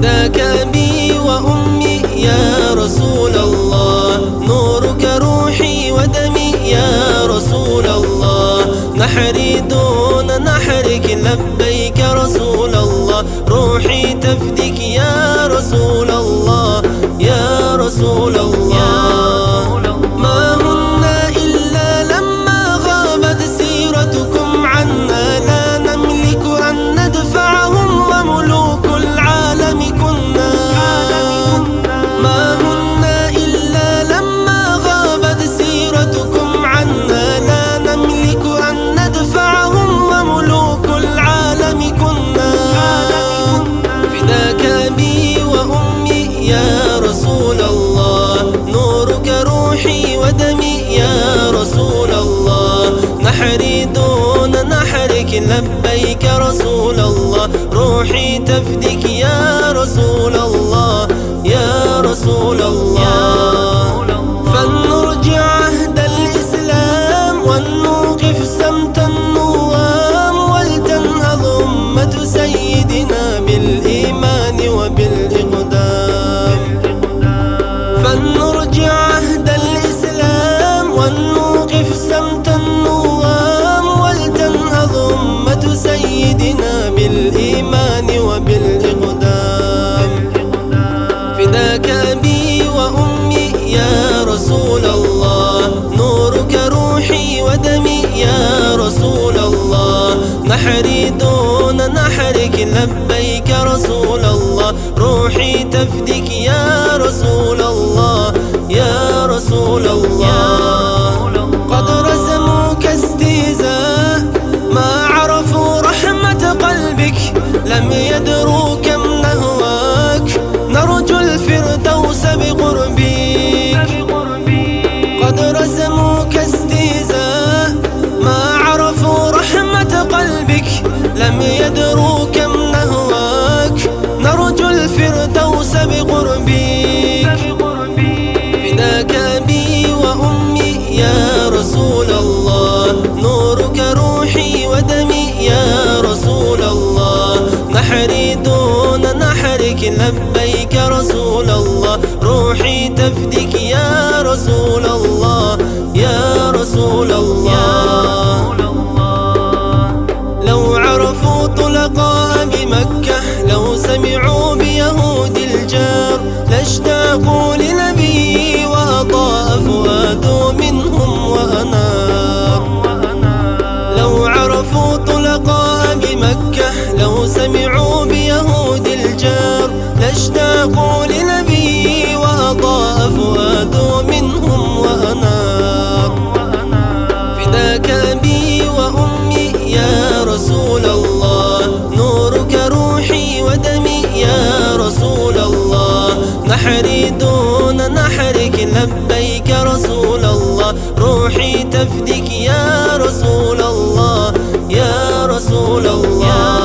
فداك أبي وأمي يا رسول الله، نورك روحي ودمي يا رسول الله، نحري دون نحرك لبيك رسول الله، روحي تفديك يا رسول الله يا رسول الله. ما هن إلا لما غابت سيرتكم عنا، لا نملك أن ندفعهم وملوك العالم كنا. ما هن إلا لما غابت سيرتكم عنا، لا نملك أن ندفعهم وملوك العالم كنا. فداك أبي وأمي يا رسول الله، نورك روحي ودمي يا رسول الله، نحري دون نحرك لبيك رسول الله، روحي تفديك يا رسول الله يا رسول الله. فلنرجع عهد الإسلام ولنوقف سمت النوام، ولتنهض أمة سيدنا بالإيمان وبالإقدام. فلنرجع عهد الإسلام ولنوقف سمت النوام، ولتنهض أمة سيدنا بالإيمان وبالإقدام. فداك أبي وأمي يا رسول الله، نورك روحي ودمي يا رسول الله، نحري دون نحرك لبيك رسول الله، روحي تفديك يا رسول الله يا رسول الله. قد رسموك استهزاء ما عرفوا رحمة قلبك، لم يدروا كم نهواك، نرجو الفردوس بقربك. قد رسموك استهزاء ما عرفوا رحمة قلبك، لم يدروا كم نهواك، نرجو الفردوس بقربك. فداك أبي وأمي يا رسول الله، نورك روحي ودمي يا رسول الله، نحري دون نحرك لبيك رسول الله، روحي تفديك يا رسول الله يا رسول الله. لو عرفوا طلقاء بمكة، لو سمعوا بيهود الجار، لاشتاقوا لنبي وأضاء فؤاد منهم وأنار. لو عرفوا طلقاء بمكة، لو سمعوا بيهود الجار، لاشتاقوا لنبي وأضاء فؤاد منهم وأنار. فداك أبي وأمي يا رسول الله، نورك روحي ودمي يا رسول الله، نحري دون نحرك لبيك رسول الله، روحي تفديك يا رسول الله يا رسول الله.